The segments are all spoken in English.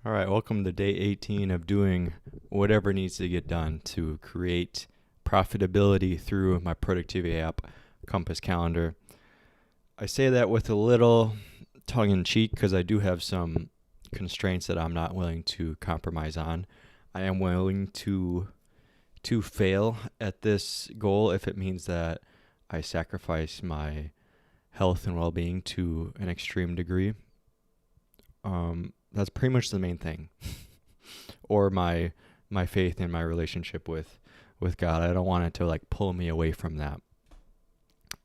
All right, welcome to day 18 of doing whatever needs to get done to create profitability through my productivity app, Compass Calendar. I say that with a little tongue in cheek because I do have some constraints that I'm not willing to compromise on. I am willing to fail at this goal if it means that I sacrifice my health and well-being to an extreme degree. That's pretty much the main thing. Or my faith in my relationship with God. I don't want it to like pull me away from that.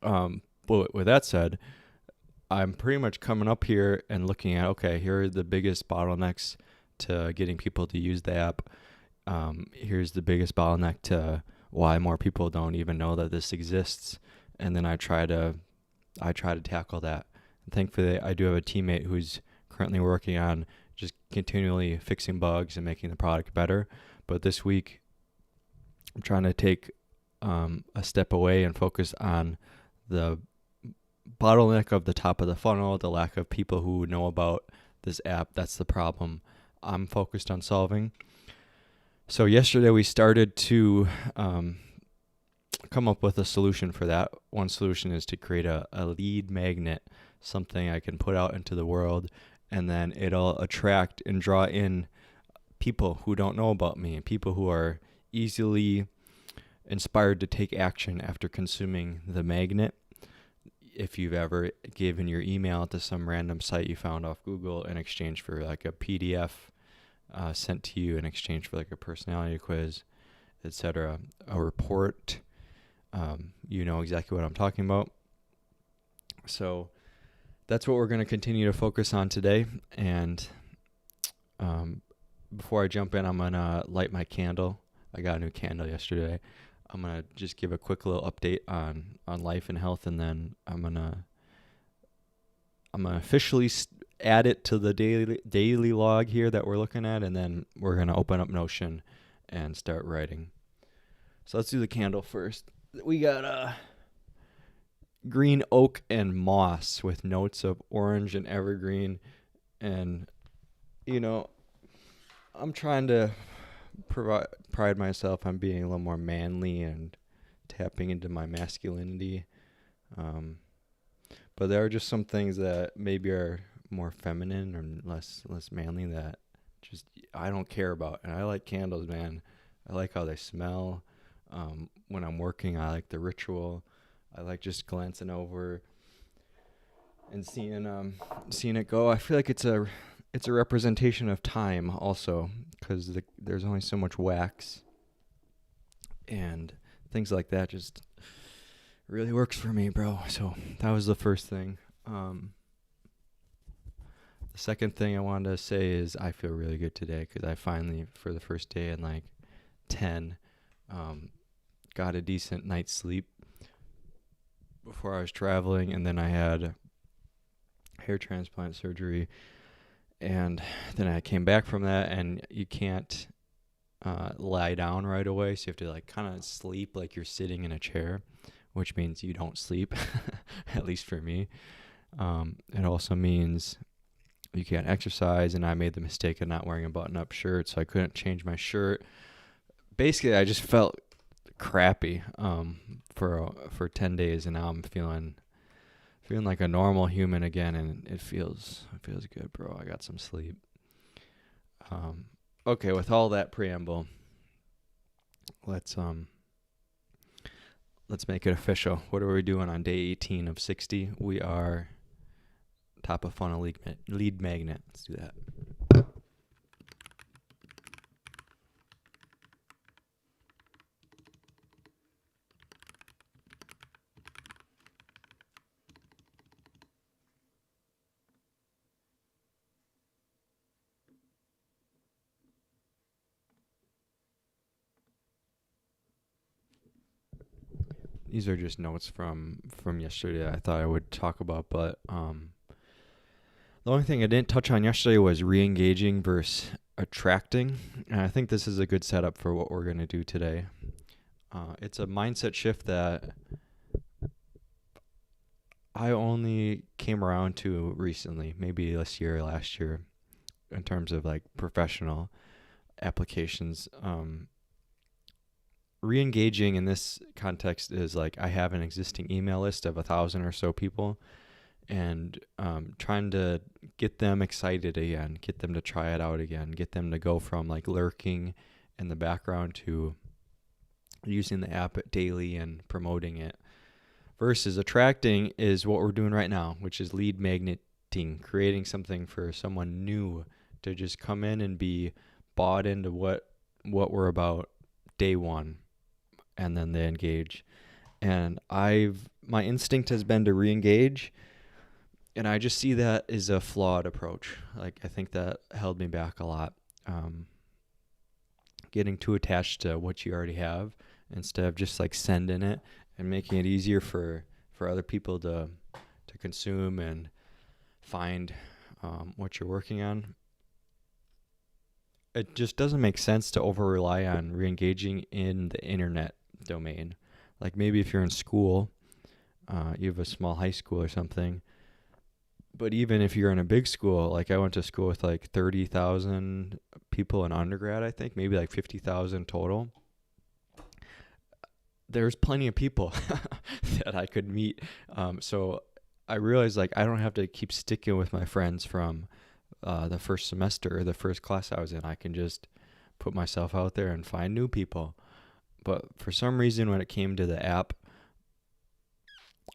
But with that said, I'm pretty much coming up here and looking at, okay, here are the biggest bottlenecks to getting people to use the app. Here's the biggest bottleneck to why more people don't even know that this exists. And then I try to tackle that. And thankfully, I do have a teammate who's currently working on just continually fixing bugs and making the product better. But this week, I'm trying to take a step away and focus on the bottleneck of the top of the funnel, the lack of people who know about this app. That's the problem I'm focused on solving. So yesterday we started to come up with a solution for that. One solution is to create a lead magnet, something I can put out into the world, and then it'll attract and draw in people who don't know about me, people who are easily inspired to take action after consuming the magnet. If you've ever given your email to some random site you found off Google in exchange for like a PDF sent to you in exchange for like a personality quiz, etc., a report, you know exactly what I'm talking about. So that's what we're going to continue to focus on today. And before I jump in, I'm going to light my candle. I got a new candle yesterday. I'm going to just give a quick little update on life and health, and then I'm going to officially add it to the daily log here that we're looking at, and then we're going to open up Notion and start writing. So let's do the candle first. We got green oak and moss with notes of orange and evergreen. And, you know, I'm trying to pride myself on being a little more manly and tapping into my masculinity. But there are just some things that maybe are more feminine or less manly that just I don't care about. And I like candles, man. I like how they smell. When I'm working, I like the ritual. I like just glancing over and seeing it go. I feel like it's a representation of time also, because there's only so much wax and things like that. Just really works for me, bro. So that was the first thing. The second thing I wanted to say is I feel really good today because I finally, for the first day in like 10, got a decent night's sleep before I was traveling, and then I had hair transplant surgery, and then I came back from that, and you can't lie down right away, so you have to like kind of sleep like you're sitting in a chair, which means you don't sleep, at least for me. It also means you can't exercise, and I made the mistake of not wearing a button-up shirt, so I couldn't change my shirt. Basically, I just felt crappy for 10 days, and now I'm feeling like a normal human again, and it feels good, bro. I got some sleep. Okay, with all that preamble, let's make it official. What are we doing on day 18 of 60? We are top of funnel lead magnet. Let's do that. These are just notes from yesterday I thought I would talk about, but the only thing I didn't touch on yesterday was re-engaging versus attracting, and I think this is a good setup for what we're going to do today. It's a mindset shift that I only came around to recently, maybe this year or last year, in terms of like professional applications. Re-engaging in this context is like I have an existing email list of 1,000 or so people, and trying to get them excited again, get them to try it out again, get them to go from like lurking in the background to using the app daily and promoting it, versus attracting is what we're doing right now, which is lead magneting, creating something for someone new to just come in and be bought into what we're about day one, and then they engage. And my instinct has been to re-engage, and I just see that as a flawed approach. Like, I think that held me back a lot. Getting too attached to what you already have instead of just like sending it and making it easier for other people to consume and find what you're working on. It just doesn't make sense to over rely on re-engaging in the internet domain. Like maybe if you're in school, you have a small high school or something. But even if you're in a big school, like I went to school with like 30,000 people in undergrad, I think, maybe like 50,000 total. There's plenty of people that I could meet. So I realized like I don't have to keep sticking with my friends from the first semester or the first class I was in. I can just put myself out there and find new people. But for some reason, when it came to the app,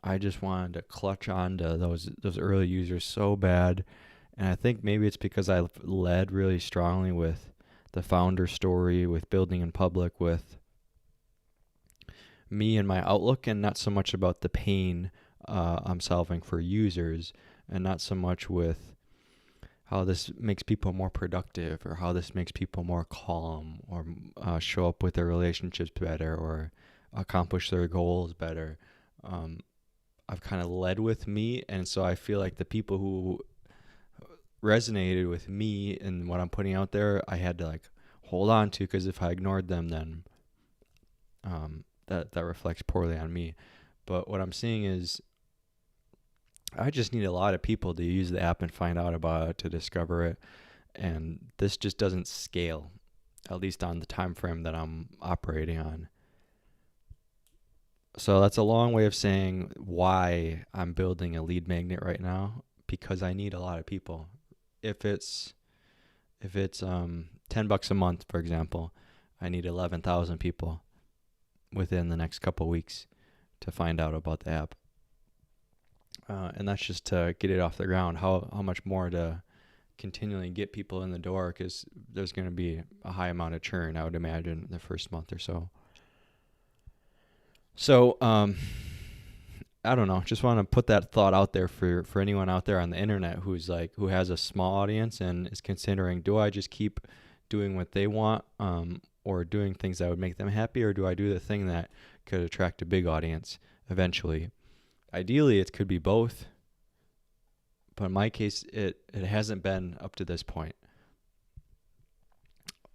I just wanted to clutch on to those early users so bad. And I think maybe it's because I led really strongly with the founder story, with building in public, with me and my outlook, and not so much about the pain I'm solving for users, and not so much with how this makes people more productive or how this makes people more calm or show up with their relationships better or accomplish their goals better. I've kind of led with me, and so I feel like the people who resonated with me and what I'm putting out there, I had to like hold on to, because if I ignored them, then that reflects poorly on me. But what I'm seeing is I just need a lot of people to use the app and find out about it, to discover it, and this just doesn't scale, at least on the time frame that I'm operating on. So that's a long way of saying why I'm building a lead magnet right now, because I need a lot of people. If it's $10 a month, for example, I need 11,000 people within the next couple weeks to find out about the app. And that's just to get it off the ground. How much more to continually get people in the door, because there's going to be a high amount of churn, I would imagine, the first month or so. So, I don't know. Just want to put that thought out there for anyone out there on the internet who has a small audience and is considering, do I just keep doing what they want, or doing things that would make them happy, or do I do the thing that could attract a big audience eventually? Ideally, it could be both, but in my case, it hasn't been up to this point.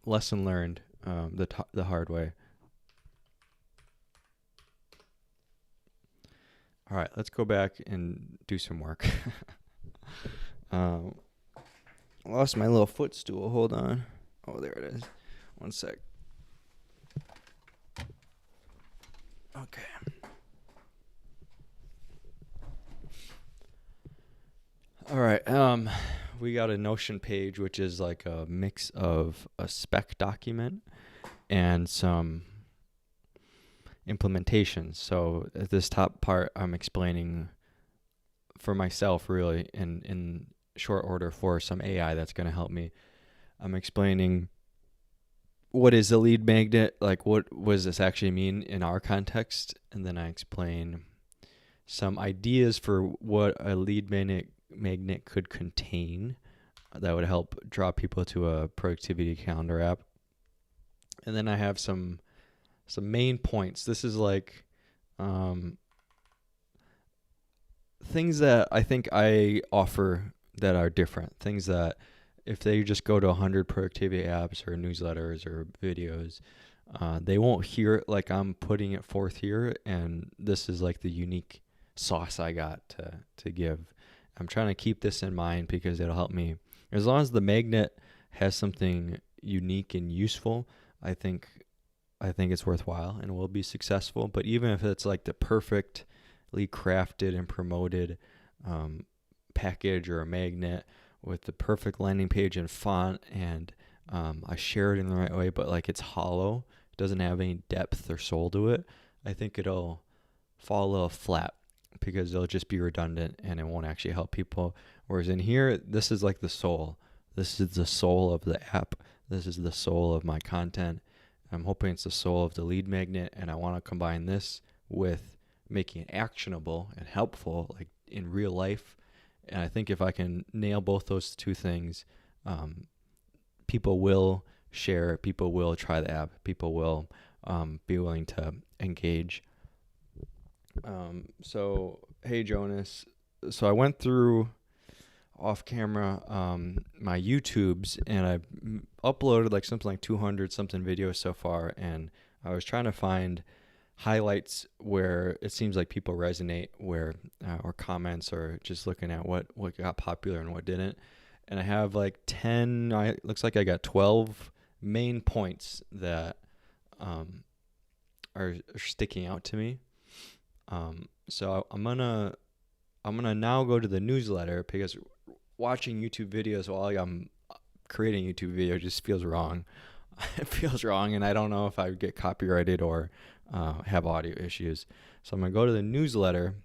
Lesson learned, the hard way. All right, let's go back and do some work. Lost my little footstool. Hold on. Oh, there it is. One sec. Okay. All right. We got a Notion page, which is like a mix of a spec document and some implementations. So at this top part, I'm explaining for myself, really, in short order, for some AI that's going to help me. I'm explaining what is a lead magnet, like what does this actually mean in our context, and then I explain some ideas for what a lead magnet could contain that would help draw people to a productivity calendar app. And then I have some main points. This is like things that I think I offer that are different. Things that if they just go to 100 productivity apps or newsletters or videos, they won't hear it like I'm putting it forth here. And this is like the unique sauce I got to give. I'm trying to keep this in mind because it'll help me As long as the magnet has something unique and useful, I think it's worthwhile and will be successful. But even if it's like the perfectly crafted and promoted package or a magnet with the perfect landing page and font, and I share it in the right way, but like it's hollow, it doesn't have any depth or soul to it, I think it'll fall a little flat because it'll just be redundant and it won't actually help people. Whereas in here, this is like the soul. This is the soul of the app. This is the soul of my content. I'm hoping it's the soul of the lead magnet, and I want to combine this with making it actionable and helpful, like in real life. And I think if I can nail both those two things, people will share, people will try the app, people will be willing to engage. So, hey, Jonas. So I went through off camera my YouTubes, and I uploaded like something like 200 something videos so far, and I was trying to find highlights where it seems like people resonate, where or comments, or just looking at what got popular and what didn't. And I have like 10, looks like I got 12 main points that are sticking out to me. So I'm gonna now go to the newsletter, because watching YouTube videos while I'm creating YouTube video just feels wrong. It feels wrong, and I don't know if I would get copyrighted or have audio issues. So I'm gonna go to the newsletter,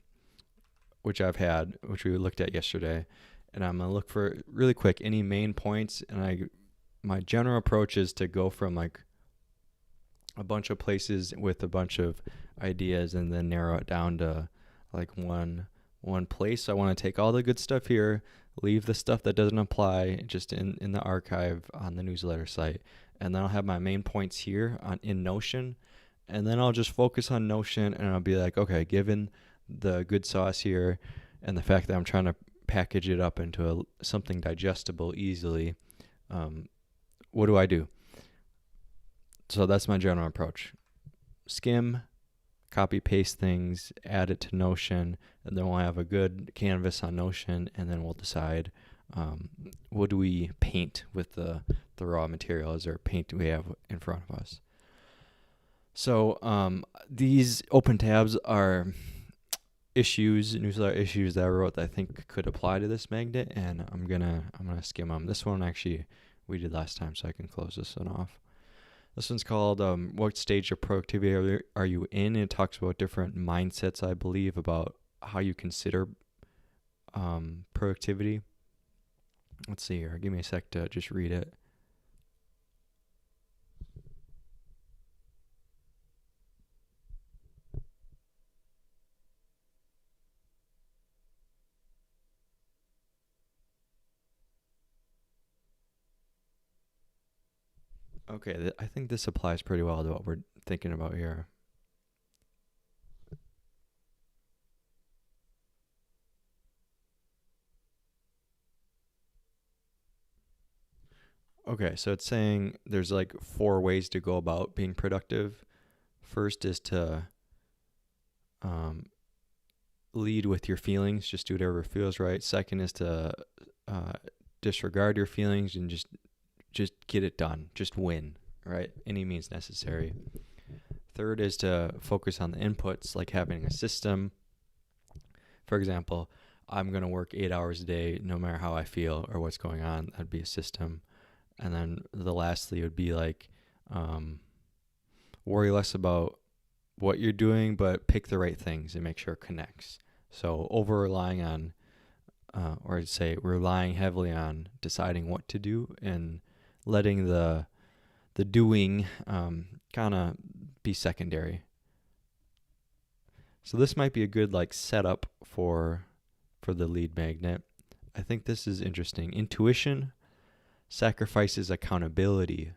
which we looked at yesterday, and I'm gonna look for really quick any main points. And my general approach is to go from like a bunch of places with a bunch of ideas and then narrow it down to like one place. So I want to take all the good stuff here, leave the stuff that doesn't apply just in the archive on the newsletter site, and then I'll have my main points here in Notion, and then I'll just focus on Notion, and I'll be like, okay, given the good sauce here and the fact that I'm trying to package it up into something digestible easily, what do I do? So that's my general approach. Skim, copy paste things, add it to Notion, and then we'll have a good canvas on Notion, and then we'll decide what do we paint with the raw materials or paint we have in front of us. So these open tabs are newsletter issues that I wrote that I think could apply to this magnet, and I'm gonna skim them. This one actually we did last time, so I can close this one off. This one's called What Stage of Productivity Are You In? And it talks about different mindsets, I believe, about how you consider productivity. Let's see here. Give me a sec to just read it. Okay, I think this applies pretty well to what we're thinking about here. Okay, so it's saying there's like 4 ways to go about being productive. First is to lead with your feelings, just do whatever feels right. Second is to disregard your feelings and just get it done, just win, right? Any means necessary. Third is to focus on the inputs, like having a system. For example, I'm going to work 8 hours a day no matter how I feel or what's going on. That'd be a system. And then the lastly would be like worry less about what you're doing, but pick the right things and make sure it connects. So over relying on, or I'd say relying heavily on deciding what to do and letting the doing kind of be secondary. So this might be a good like setup for the lead magnet. I think this is interesting. Intuition sacrifices accountability.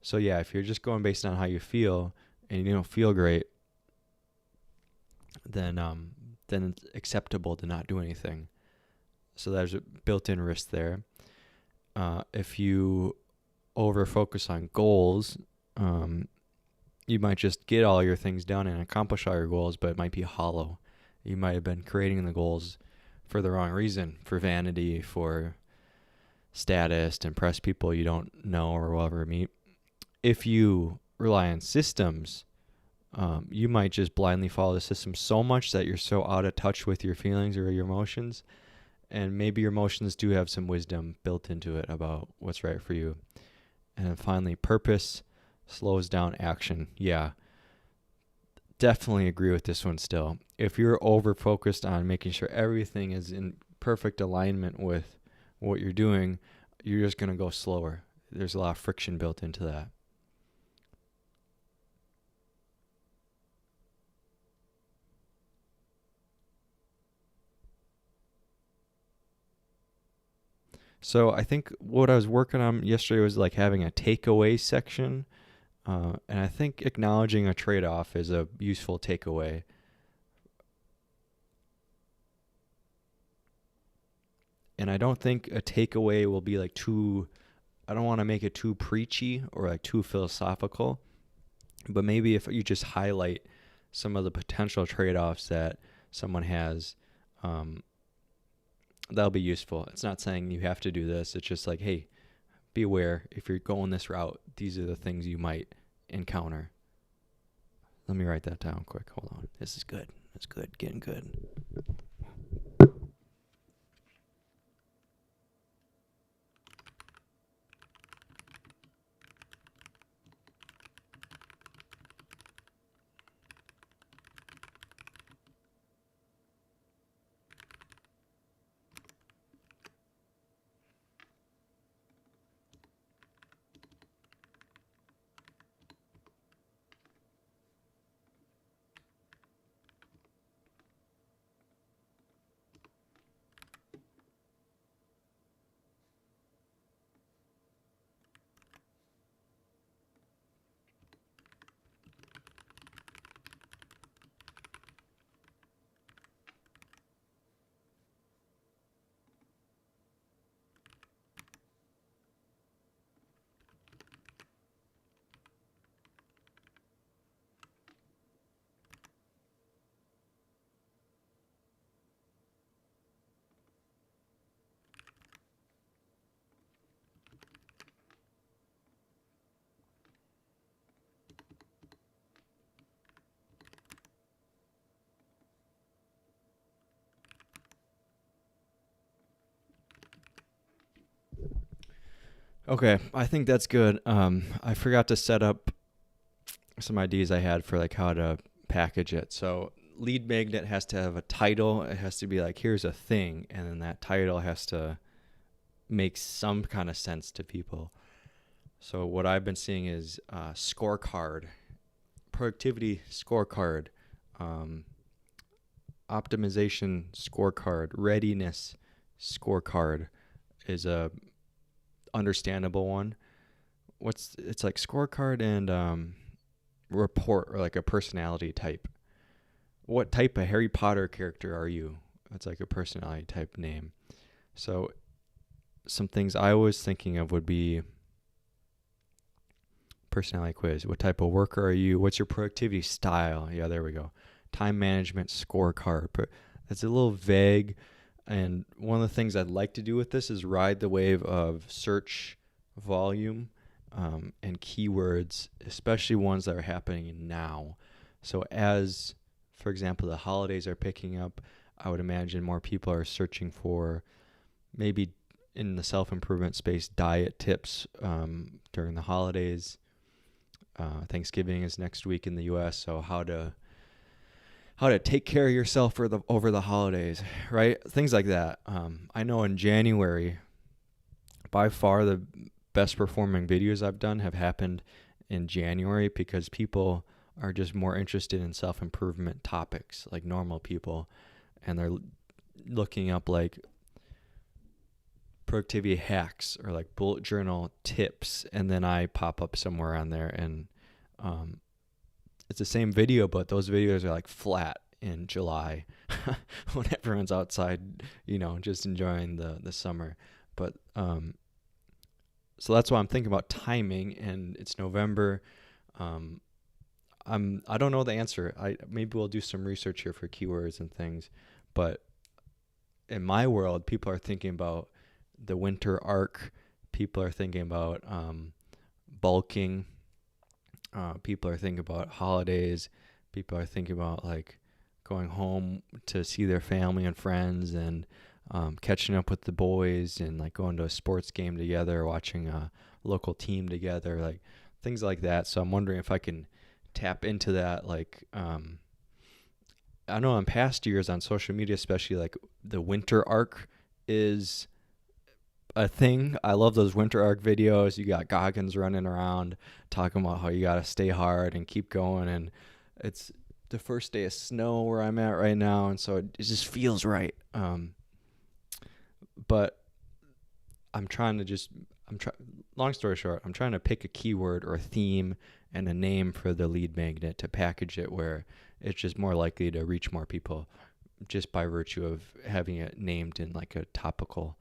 So yeah, if you're just going based on how you feel and you don't feel great, then it's acceptable to not do anything. So there's a built-in risk there. If you over focus on goals, you might just get all your things done and accomplish all your goals, but it might be hollow. You might have been creating the goals for the wrong reason, for vanity, for status to impress people you don't know or will ever meet. If you rely on systems, you might just blindly follow the system so much that you're so out of touch with your feelings or your emotions. And maybe your emotions do have some wisdom built into it about what's right for you. And then finally, purpose slows down action. Yeah, definitely agree with this one still. If you're over focused on making sure everything is in perfect alignment with what you're doing, you're just going to go slower. There's a lot of friction built into that. So I think what I was working on yesterday was like having a takeaway section. And I think acknowledging a trade-off is a useful takeaway. And I don't think a takeaway will be like I don't want to make it too preachy or like too philosophical. But maybe if you just highlight some of the potential trade-offs that someone has, that'll be useful. It's not saying you have to do this. It's just like, hey, be aware if you're going this route, these are the things you might encounter. Let me write that down quick. Hold on. This is good. It's good. Getting good. Okay, I think that's good. I forgot to set up some ideas I had for like how to package it. So lead magnet has to have a title. It has to be like, here's a thing, and then that title has to make some kind of sense to people. So what I've been seeing is scorecard, productivity scorecard, optimization scorecard, readiness scorecard is a understandable one. It's like scorecard and report, or like a personality type. What type of Harry Potter character are you? That's like a personality type name. So some things I was thinking of would be personality quiz. What type of worker are you? What's your productivity style? Yeah, there we go. Time management scorecard. But that's a little vague. And one of the things I'd like to do with this is ride the wave of search volume and keywords, especially ones that are happening now. So as, for example, the holidays are picking up, I would imagine more people are searching for maybe in the self-improvement space, diet tips during the holidays. Thanksgiving is next week in the U.S., so how to take care of yourself over the holidays, right? Things like that. I know in January, by far the best performing videos I've done have happened in January because people are just more interested in self-improvement topics, like normal people, and they're looking up like productivity hacks or like bullet journal tips, and then I pop up somewhere on there, and it's the same video, but those videos are like flat in July when everyone's outside, just enjoying the summer. But so that's why I'm thinking about timing, and it's November. I don't know the answer. Maybe we'll do some research here for keywords and things, but in my world, people are thinking about the winter arc. People are thinking about bulking. People are thinking about holidays. People are thinking about like going home to see their family and friends, and catching up with the boys, and like going to a sports game together, watching a local team together, like things like that. So I'm wondering if I can tap into that. Like, I know in past years on social media, especially, like the winter arc is a thing. I love those winter arc videos. You got Goggins running around talking about how you got to stay hard and keep going. And it's the first day of snow where I'm at right now. And so it just feels right. But I'm trying to just, long story short, I'm trying to pick a keyword or a theme and a name for the lead magnet to package it where it's just more likely to reach more people just by virtue of having it named in like a topical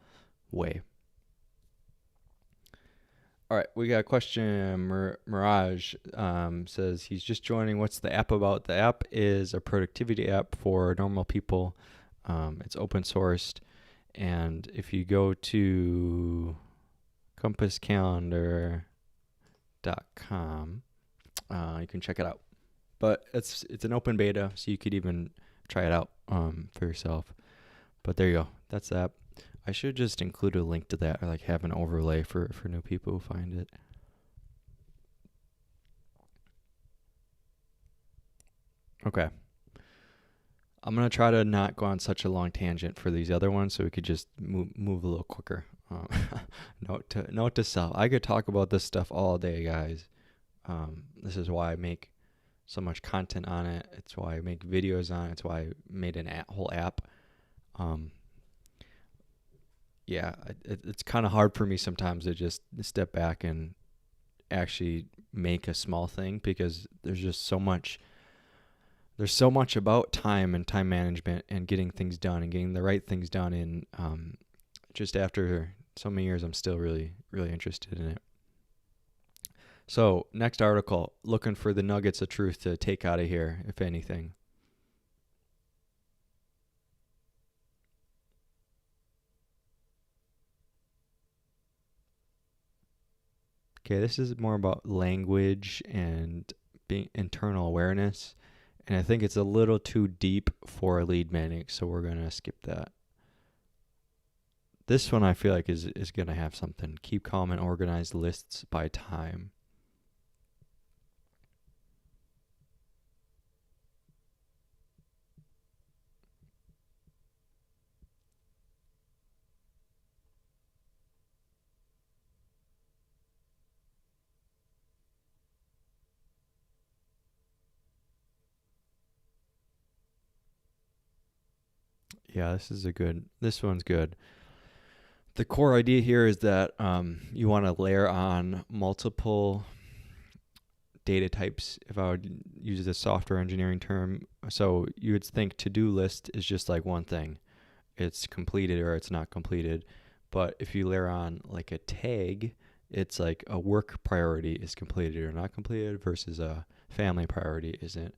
way. All right, we got a question. Mirage says he's just joining. What's the app about? The app is a productivity app for normal people. It's open sourced. And if you go to compasscalendar.com, you can check it out. But it's an open beta, so you could even try it out for yourself. But there you go. That's the app. I should just include a link to that, or like have an overlay for new people who find it. Okay. I'm going to try to not go on such a long tangent for these other ones so we could just move a little quicker. Note to self. I could talk about this stuff all day, guys. This is why I make so much content on it. It's why I make videos on it. It's why I made a whole app. Yeah, it's kind of hard for me sometimes to just step back and actually make a small thing, because there's just so much about time and time management and getting things done and getting the right things done. And just after so many years, I'm still really, really interested in it. So next article, looking for the nuggets of truth to take out of here, if anything. Okay, this is more about language and being internal awareness. And I think it's a little too deep for a lead magnet, so we're going to skip that. This one I feel like is going to have something. Keep calm and organize lists by time. Yeah, this one's good. The core idea here is that you want to layer on multiple data types, if I would use the software engineering term. So you would think to-do list is just like one thing. It's completed or it's not completed. But if you layer on like a tag, it's like a work priority is completed or not completed versus a family priority isn't.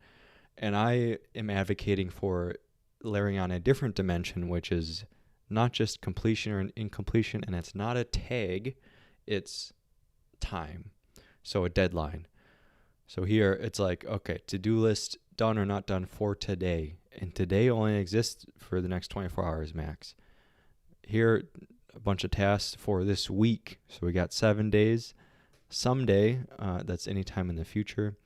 And I am advocating for layering on a different dimension, which is not just completion or incompletion, and it's not a tag, it's time. So a deadline. So here it's like, okay, to-do list done or not done for today. And today only exists for the next 24 hours max. Here, a bunch of tasks for this week. So we got 7 days. Someday, that's any time in the future.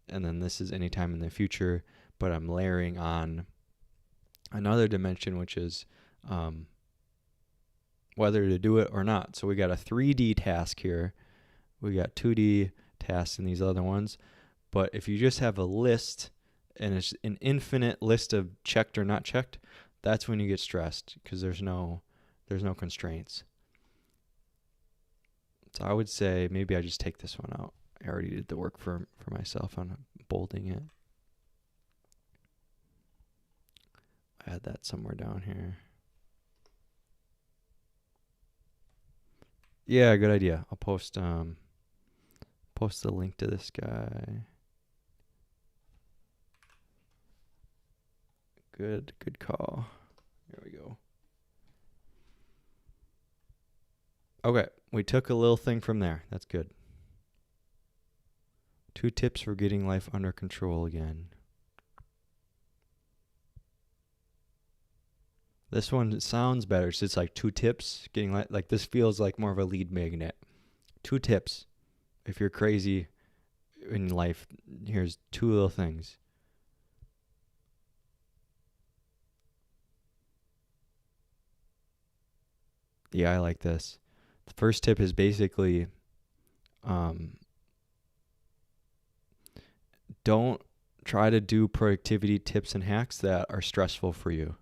And then this is any time in the future. But I'm layering on another dimension, which is whether to do it or not. So we got a 3D task here. We got 2D tasks in these other ones. But if you just have a list and it's an infinite list of checked or not checked, that's when you get stressed, because there's no constraints. So I would say maybe I just take this one out. I already did the work for myself on bolding it. Add that somewhere down here. Yeah, good idea. I'll post the link to this guy. Good call. There we go. Okay, we took a little thing from there. That's good. 2 tips for getting life under control again. This one sounds better. So it's like 2 tips getting like this feels like more of a lead magnet. 2 tips. If you're crazy in life, here's 2 little things. Yeah, I like this. The first tip is basically don't try to do productivity tips and hacks that are stressful for you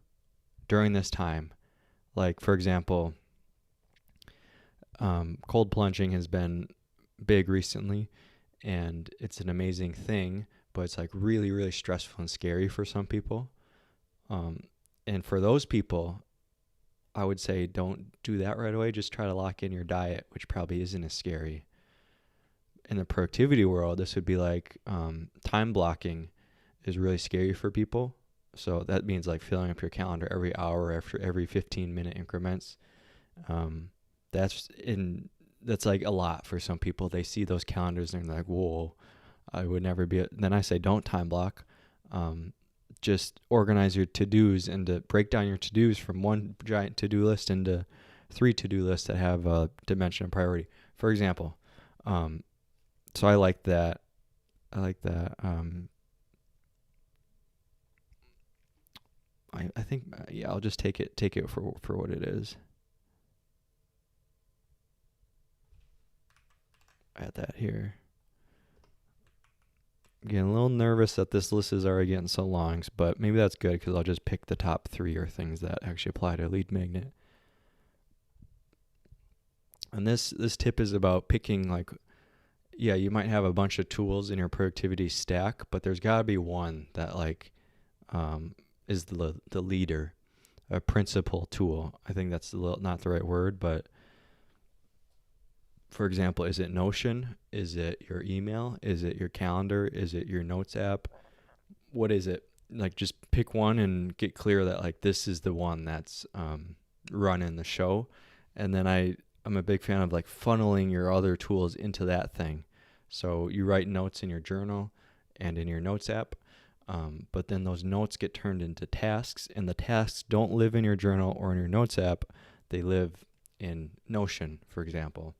during this time. Like, for example, cold plunging has been big recently, and it's an amazing thing, but it's like really, really stressful and scary for some people. And for those people, I would say don't do that right away. Just try to lock in your diet, which probably isn't as scary. In the productivity world, this would be like time blocking is really scary for people. So that means like filling up your calendar every hour after every 15-minute increments. That's like a lot for some people. They see those calendars and they're like, whoa, I would never be. Then I say, don't time block. Just organize your to-dos and to break down your to-dos from one giant to-do list into 3 to-do lists that have a dimension of priority. For example, so I like that. I think I'll just take it for what it is. Add that here. Getting a little nervous that this list is already getting so long, but maybe that's good because I'll just pick the top 3 or things that actually apply to a lead magnet. And this tip is about picking, like, yeah, you might have a bunch of tools in your productivity stack, but there's got to be one that like is the leader, a principal tool. I think that's not the right word, but for example, is it Notion? Is it your email? Is it your calendar? Is it your notes app? What is it? Like, just pick one and get clear that like this is the one that's running the show. And then I'm a big fan of like funneling your other tools into that thing. So you write notes in your journal and in your notes app, but then those notes get turned into tasks, and the tasks don't live in your journal or in your notes app. They live in Notion, for example.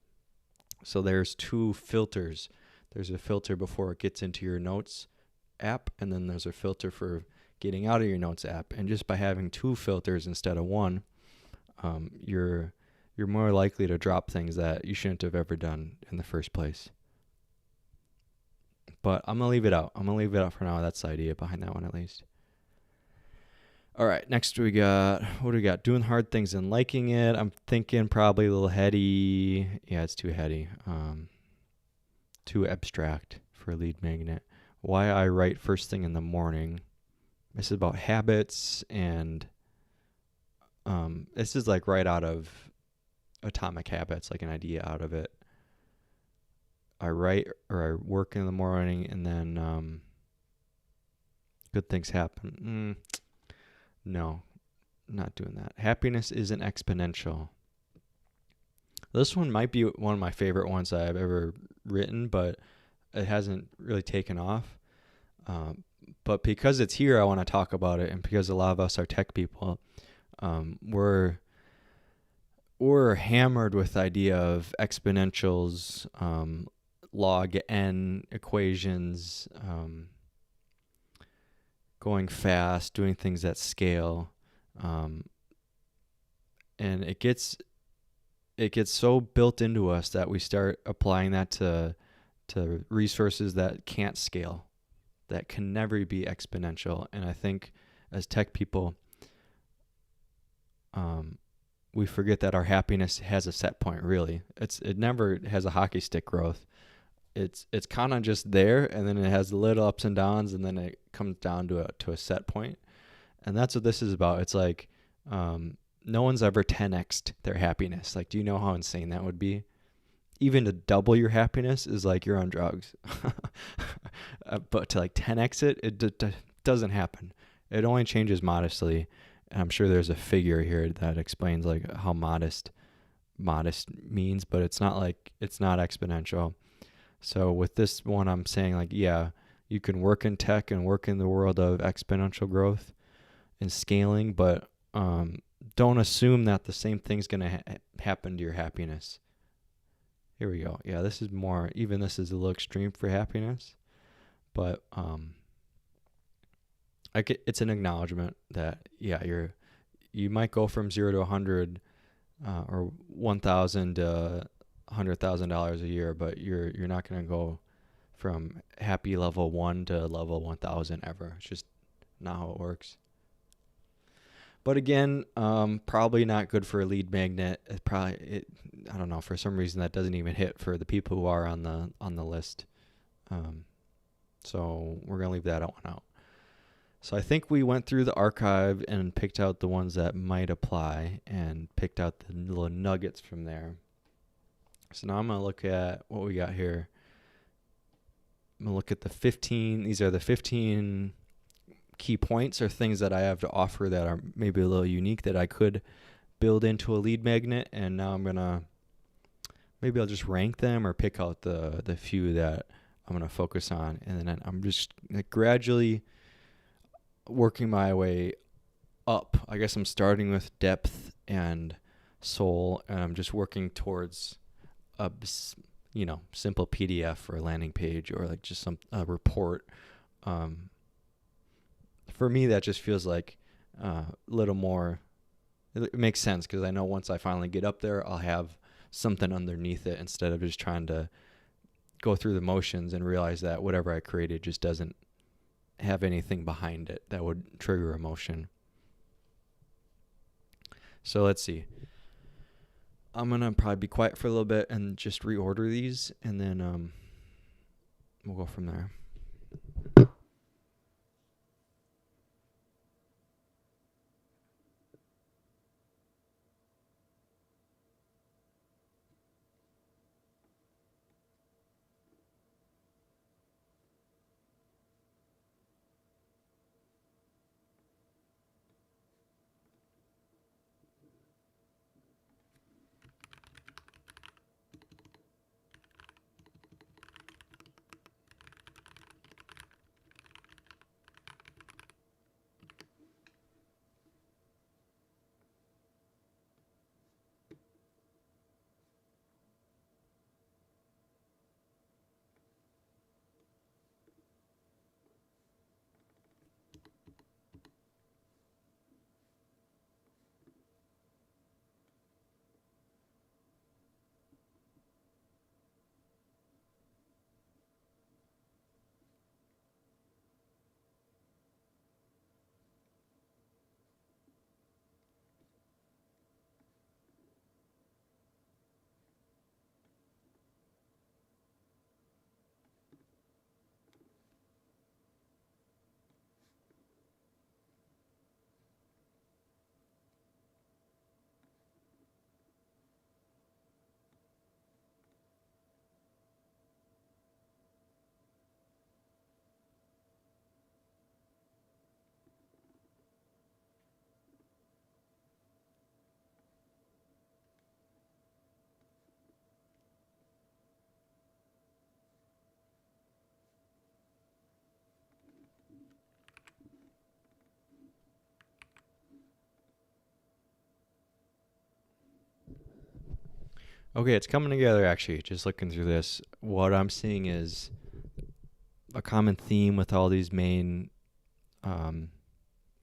So there's 2 filters. There's a filter before it gets into your notes app, and then there's a filter for getting out of your notes app. And just by having 2 filters instead of 1, you're more likely to drop things that you shouldn't have ever done in the first place. But I'm going to leave it out. I'm going to leave it out for now. That's the idea behind that one, at least. All right, next what do we got? Doing hard things and liking it. I'm thinking probably a little heady. Yeah, it's too heady. Too abstract for a lead magnet. Why I write first thing in the morning. This is about habits, and this is like right out of Atomic Habits, like an idea out of it. I write or I work in the morning, and then good things happen. No, not doing that. Happiness isn't exponential. This one might be one of my favorite ones I've ever written, but it hasn't really taken off. But because it's here, I want to talk about it, and because a lot of us are tech people, we're hammered with the idea of exponentials, log n equations, going fast, doing things at scale, and it gets so built into us that we start applying that to resources that can't scale, that can never be exponential. And I think as tech people, we forget that our happiness has a set point. Really, it never has a hockey stick growth. It's kind of just there, and then it has little ups and downs, and then it comes down to a set point. And that's what this is about. It's like no one's ever 10x'd their happiness. Like, do you know how insane that would be? Even to double your happiness is like you're on drugs. But to like 10x it doesn't happen. It only changes modestly. And I'm sure there's a figure here that explains like how modest modest means, but it's not exponential. So with this one, I'm saying like, yeah, you can work in tech and work in the world of exponential growth and scaling, but don't assume that the same thing's going to happen to your happiness. Here we go. Yeah, this is a little extreme for happiness, but it's an acknowledgement that, yeah, you might go from 0 to 100 or 1,000 to $100,000 a year, but you're not going to go from happy level 1 to level 1,000 ever. It's just not how it works. But again, probably not good for a lead magnet. I don't know, for some reason that doesn't even hit for the people who are on the list. So we're going to leave that one out. So I think we went through the archive and picked out the ones that might apply and picked out the little nuggets from there. So now I'm going to look at what we got here. I'm going to look at the 15. These are the 15 key points or things that I have to offer that are maybe a little unique that I could build into a lead magnet. And now maybe I'll just rank them or pick out the few that I'm going to focus on. And then I'm just gradually working my way up. I guess I'm starting with depth and soul, and I'm just working towards a simple PDF or a landing page or like just a report. For me, that just feels like a little more. It makes sense because I know once I finally get up there, I'll have something underneath it instead of just trying to go through the motions and realize that whatever I created just doesn't have anything behind it that would trigger emotion. So let's see. I'm going to probably be quiet for a little bit and just reorder these, and then we'll go from there. Okay, it's coming together actually. Just looking through this, what I'm seeing is a common theme with all these main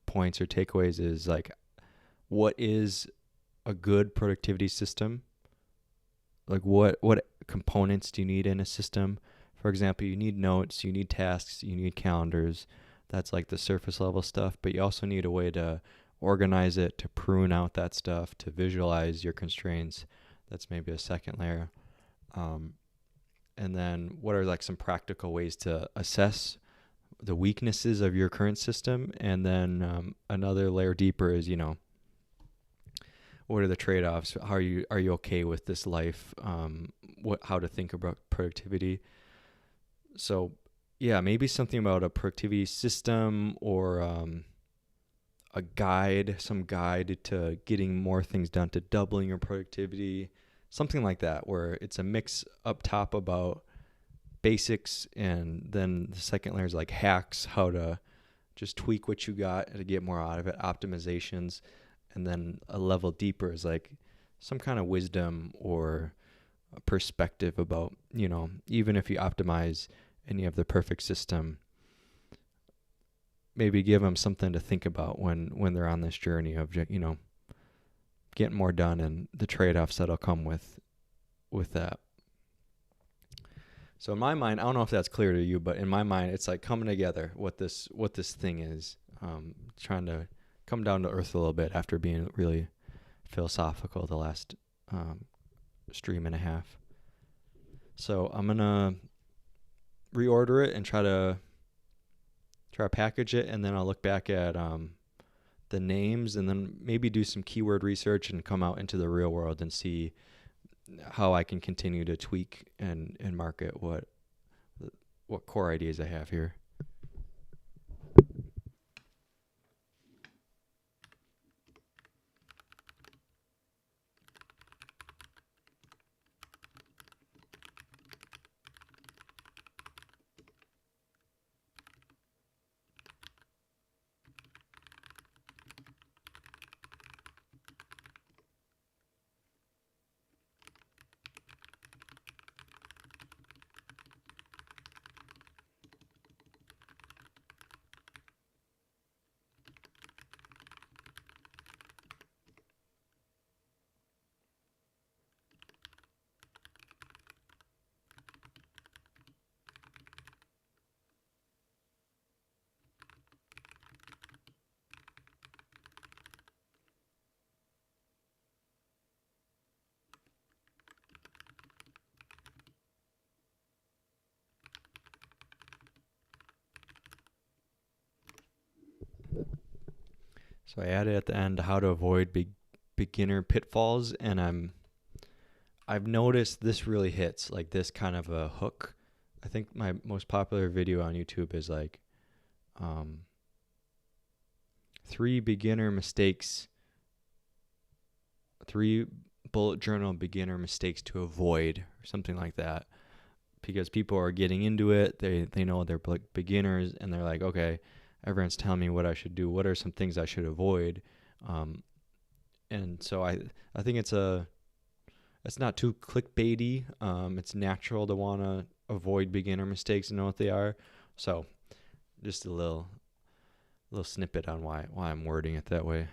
points or takeaways is like, what is a good productivity system? Like what components do you need in a system? For example, you need notes, you need tasks, you need calendars. That's like the surface level stuff, but you also need a way to organize it, to prune out that stuff, to visualize your constraints. That's maybe a second layer. And then what are like some practical ways to assess the weaknesses of your current system? And then another layer deeper is, what are the trade-offs? How are you okay with this life? How to think about productivity? So yeah, maybe something about a productivity system or some guide to getting more things done, to doubling your productivity. something like that, where it's a mix up top about basics, and then the second layer is like hacks, how to just tweak what you got to get more out of it, optimizations, and then a level deeper is like some kind of wisdom or a perspective about, even if you optimize and you have the perfect system, maybe give them something to think about when they're on this journey of, getting more done and the trade-offs that'll come with that. So in my mind, I don't know if that's clear to you, but in my mind, it's like coming together what this thing is, trying to come down to earth a little bit after being really philosophical the last stream and a half. So I'm gonna reorder it and try to package it, and then I'll look back at the names, and then maybe do some keyword research and come out into the real world and see how I can continue to tweak and market what core ideas I have here. So I added at the end how to avoid beginner pitfalls, and I've noticed this really hits, like this kind of a hook. I think my most popular video on YouTube is like 3 bullet journal beginner mistakes to avoid, or something like that, because people are getting into it. They know they're beginners, and they're like, okay, everyone's telling me what I should do. What are some things I should avoid? And so I think it's not too clickbaity. It's natural to want to avoid beginner mistakes and know what they are. So just a little snippet on why I'm wording it that way.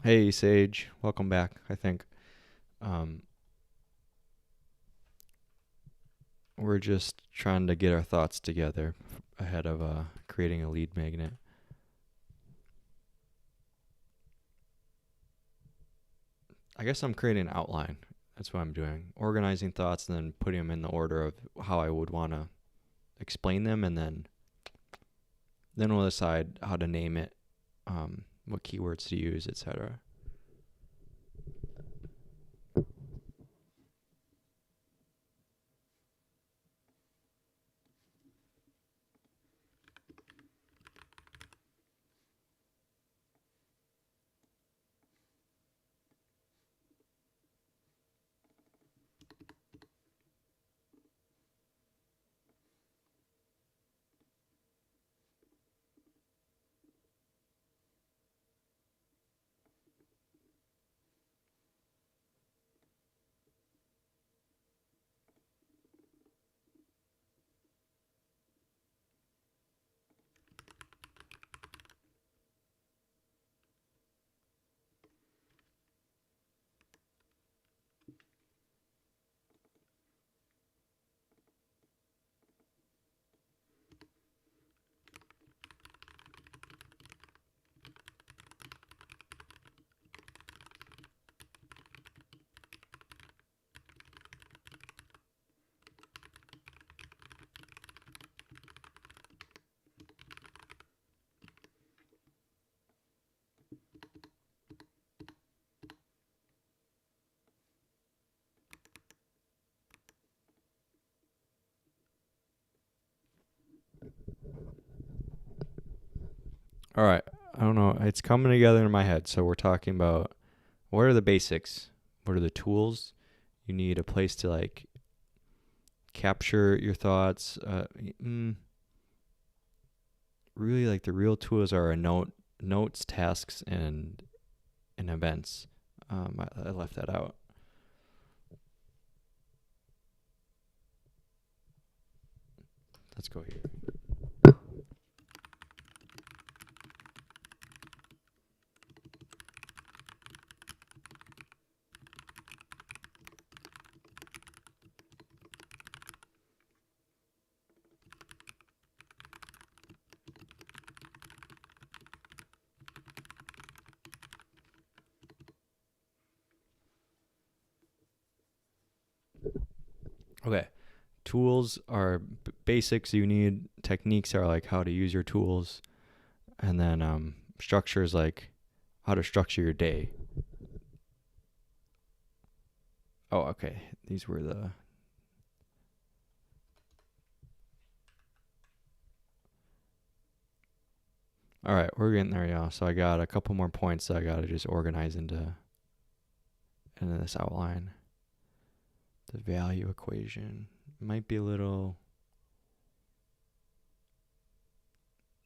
Hey, Sage. Welcome back, I think. We're just trying to get our thoughts together ahead of creating a lead magnet. I guess I'm creating an outline. That's what I'm doing. Organizing thoughts and then putting them in the order of how I would want to explain them, and then we'll decide how to name it, what keywords to use, etc. All right. I don't know. It's coming together in my head. So we're talking about what are the basics? What are the tools? You need a place to like capture your thoughts. Really, like the real tools are notes, tasks, and events. I left that out. Let's go here. Okay. Tools are basics you need. Techniques are like how to use your tools, and then structure is like how to structure your day. Oh, okay. These were the. All right, we're getting there, y'all. So I got a couple more points that I got to just organize into this outline. The value equation might be a little.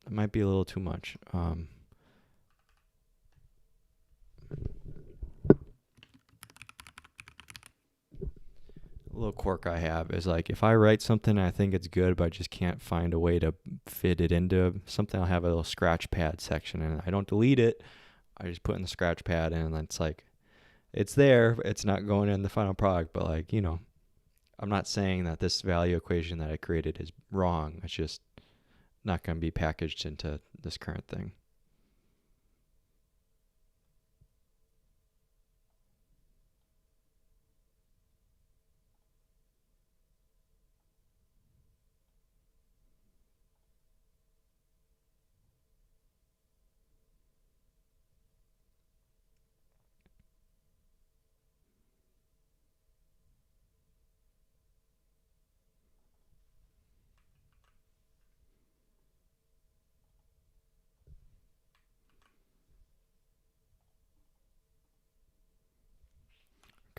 It might be a little too much. A little quirk I have is like if I write something and I think it's good, but I just can't find a way to fit it into something, I'll have a little scratch pad section and I don't delete it. I just put in the scratch pad and it's like, it's there. It's not going in the final product, but like, I'm not saying that this value equation that I created is wrong. It's just not going to be packaged into this current thing.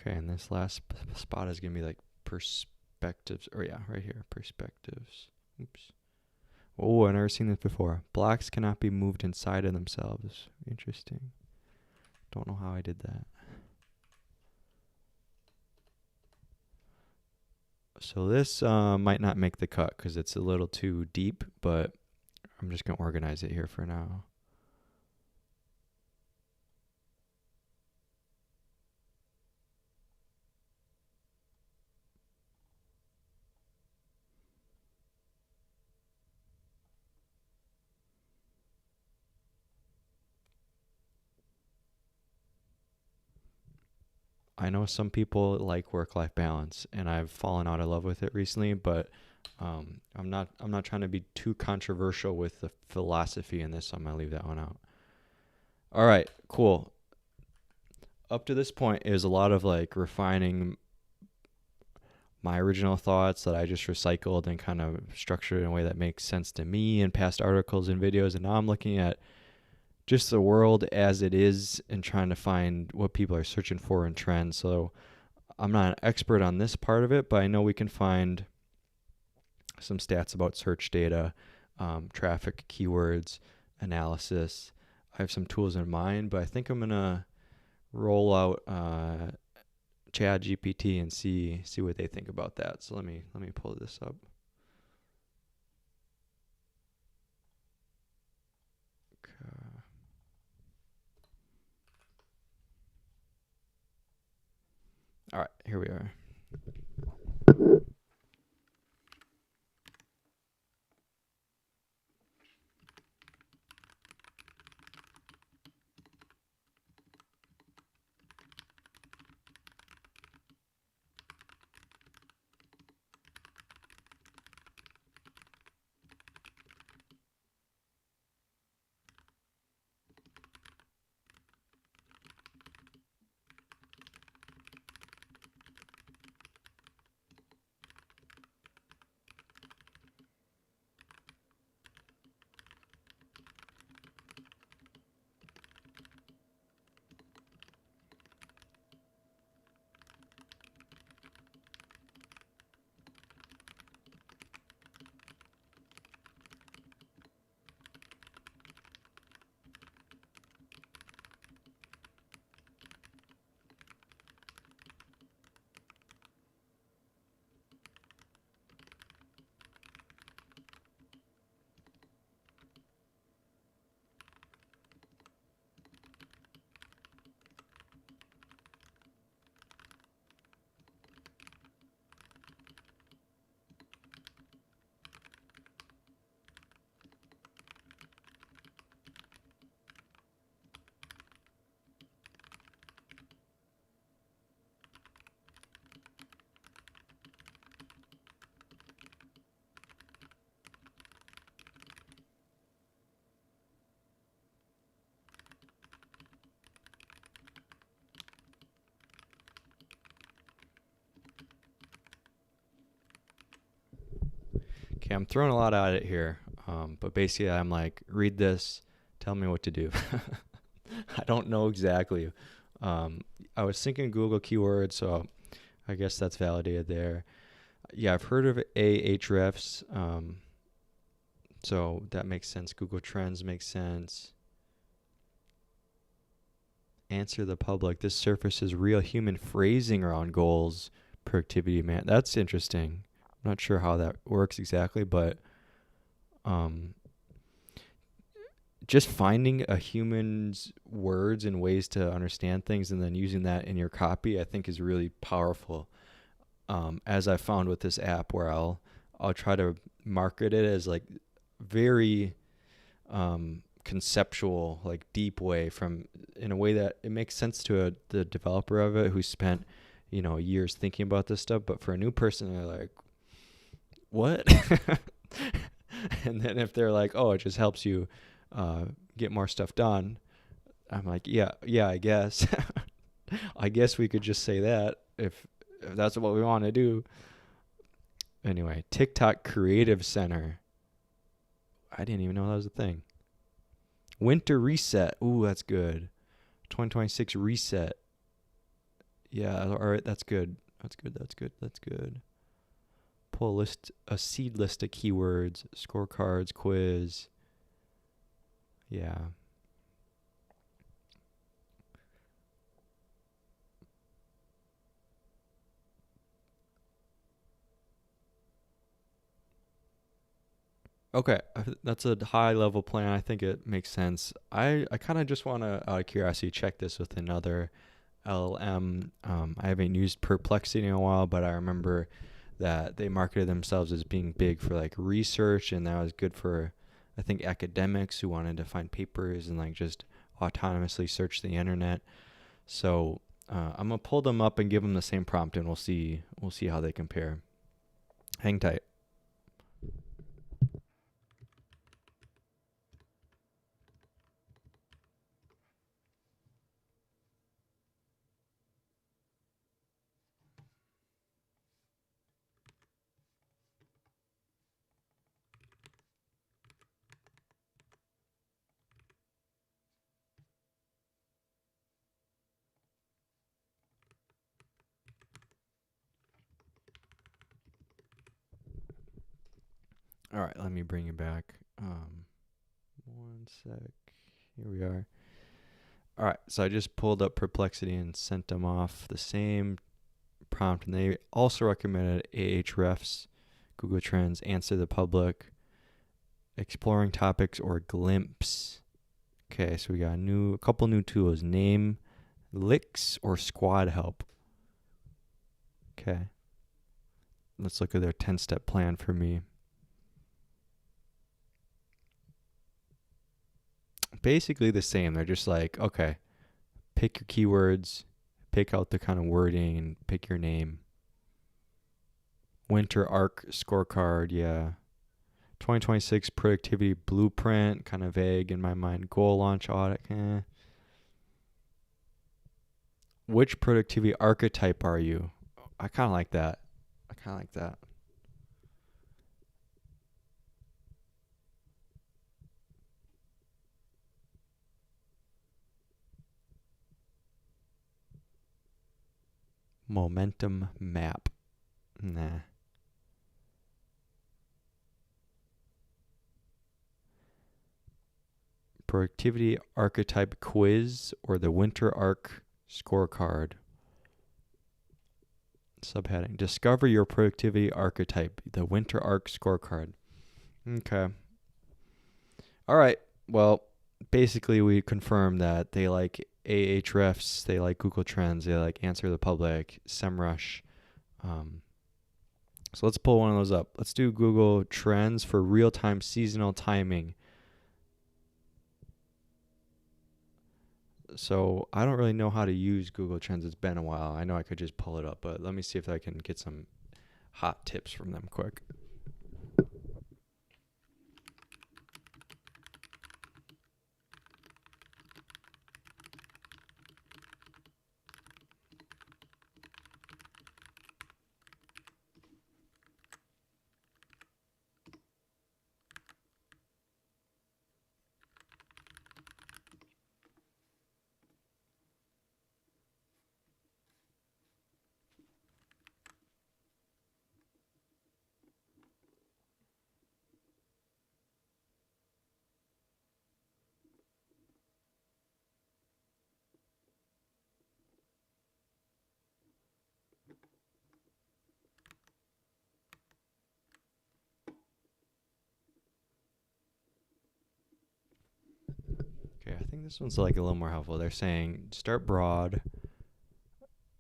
Okay, and this last spot is going to be like perspectives, or yeah, right here, perspectives. Oops. Oh, I've never seen this before. Blocks cannot be moved inside of themselves. Interesting. Don't know how I did that. So this might not make the cut because it's a little too deep, but I'm just going to organize it here for now. I know some people like work-life balance, and I've fallen out of love with it recently. But I'm not trying to be too controversial with the philosophy in this, so I'm gonna leave that one out. All right, cool. Up to this point is a lot of like refining my original thoughts that I just recycled and kind of structured in a way that makes sense to me in past articles and videos. And now I'm looking at just the world as it is and trying to find what people are searching for in trends. So I'm not an expert on this part of it, but I know we can find some stats about search data, traffic, keywords, analysis. I have some tools in mind, but I think I'm going to roll out Chat GPT and see what they think about that. So let me pull this up. Okay. All right, here we are. Okay, I'm throwing a lot at it here, but basically I'm like, read this, tell me what to do. I don't know exactly. I was thinking Google keywords, so I guess that's validated there. Yeah, I've heard of Ahrefs, so that makes sense. Google Trends makes sense. Answer the public. This surfaces real human phrasing around goals, productivity, man. That's interesting. I'm not sure how that works exactly, but just finding a human's words and ways to understand things and then using that in your copy, I think is really powerful. As I found with this app, where I'll try to market it as like very conceptual, like deep way, from in a way that it makes sense to the developer of it who spent years thinking about this stuff. But for a new person, they're like, what? And then if they're like, oh, it just helps you get more stuff done, I'm like, yeah, I guess. I guess we could just say that if that's what we want to do. Anyway, TikTok Creative Center. I didn't even know that was a thing. Winter Reset. Ooh, that's good. 2026 Reset. Yeah, all right, that's good. That's good. Pull a seed list of keywords, scorecards, quiz. Yeah. Okay, that's a high level plan. I think it makes sense. I kind of just want to, out of curiosity, check this with another LLM. I haven't used Perplexity in a while, but I remember that they marketed themselves as being big for like research, and that was good for, I think, academics who wanted to find papers and like just autonomously search the internet. So I'm gonna pull them up and give them the same prompt, and we'll see how they compare. Hang tight. All right, let me bring you back. One sec. Here we are. All right, so I just pulled up Perplexity and sent them off the same prompt, and they also recommended Ahrefs, Google Trends, Answer the Public, Exploring Topics, or Glimpse. Okay, so we got a couple new tools: Name, Licks, or Squad Help. Okay, let's look at their 10-step plan for me. Basically the same. They're just like, okay, pick your keywords, pick out the kind of wording, and pick your name. Winter Arc Scorecard, yeah. 2026 Productivity Blueprint, kind of vague in my mind. Goal Launch Audit, Which productivity archetype are you? I kind of like that. Momentum map. Nah. Productivity archetype quiz or the Winter Arc scorecard. Subheading: Discover your productivity archetype, the Winter Arc scorecard. Okay. All right. Well, basically we confirmed that they like Ahrefs, they like Google Trends, they like Answer the Public, SEMrush. So let's pull one of those up. Let's do Google Trends for real-time seasonal timing. So I don't really know how to use Google Trends. It's been a while. I know I could just pull it up, but let me see if I can get some hot tips from them quick. think this one's like a little more helpful. They're saying start broad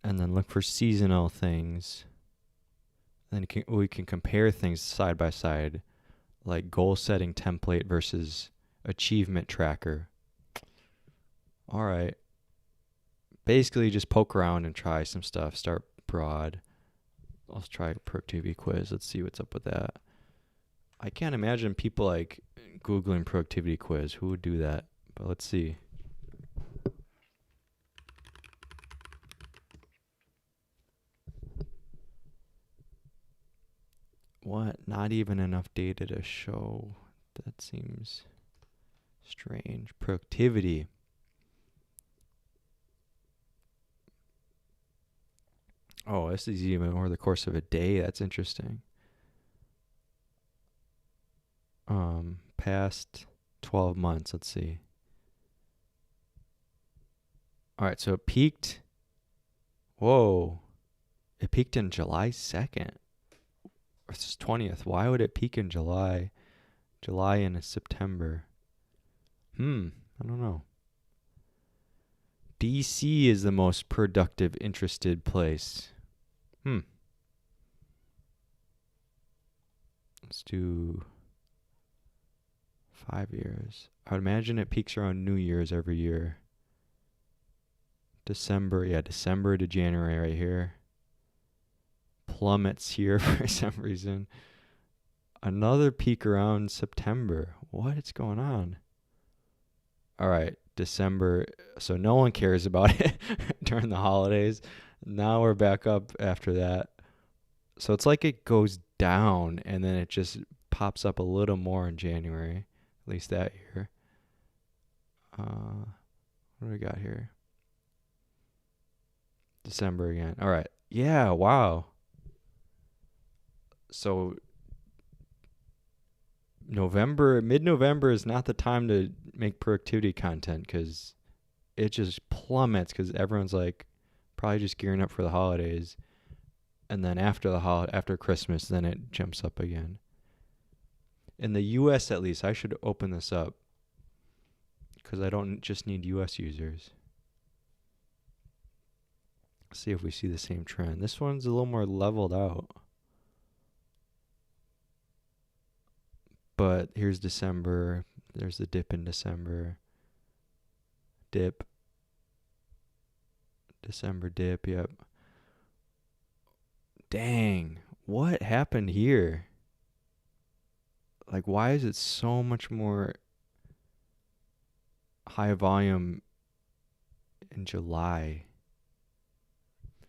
and then look for seasonal things. Then we can compare things side by side, like goal setting template versus achievement tracker. All right. Basically, just poke around and try some stuff. Start broad. Let's try productivity quiz. Let's see what's up with that. I can't imagine people like Googling productivity quiz. Who would do that? But let's see. What? Not even enough data to show. That seems strange. Productivity. Oh, this is even over the course of a day. That's interesting. Past 12 months. Let's see. All right, so it peaked. Whoa. It peaked in July 2nd. Or 20th. Why would it peak in July? July and September. I don't know. DC is the most productive, interested place. Let's do 5 years. I would imagine it peaks around New Year's every year. December to January right here. Plummets here for some reason. Another peak around September. What is going on? All right, December. So no one cares about it during the holidays. Now we're back up after that. So it's like it goes down and then it just pops up a little more in January, at least that year. What do we got here? December again. All right. Yeah, wow. So mid-November is not the time to make productivity content because it just plummets because everyone's like probably just gearing up for the holidays. And then after Christmas, then it jumps up again. In the U.S. at least, I should open this up because I don't just need U.S. users. See if we see the same trend. This one's a little more leveled out. But here's December. There's the dip in December. Dip. December dip, yep. Dang. What happened here? Like, why is it so much more high volume in July?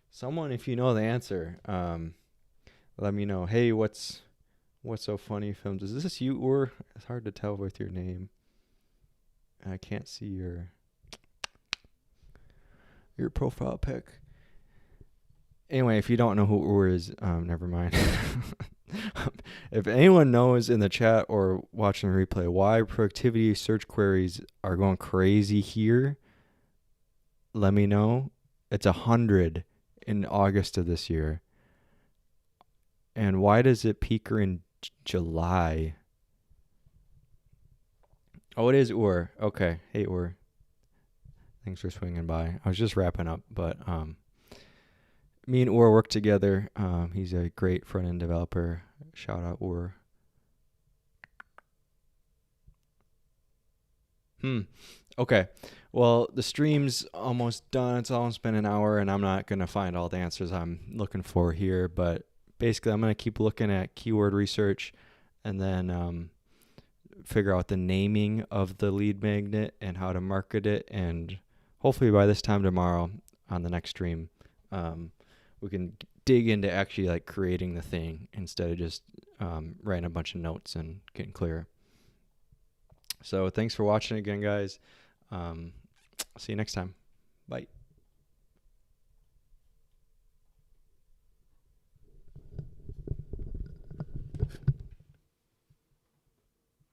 Someone, if you know the answer, let me know. Hey, what's so funny films? Is this you, or it's hard to tell with your name. I can't see your profile pic. Anyway, if you don't know who Ur is, never mind. If anyone knows in the chat or watching the replay why productivity search queries are going crazy here, let me know. It's 100 in August of this year. And why does it peak in July? Oh, it is Ur. Okay. Hey, Ur. Thanks for swinging by. I was just wrapping up, but me and Ur work together. He's a great front-end developer. Shout out Ur. Okay. Well, the stream's almost done. It's almost been an hour, and I'm not going to find all the answers I'm looking for here. But basically, I'm going to keep looking at keyword research and then figure out the naming of the lead magnet and how to market it. And hopefully by this time tomorrow on the next stream, we can dig into actually like creating the thing instead of just writing a bunch of notes and getting clear. So thanks for watching again, guys. See you next time. Bye.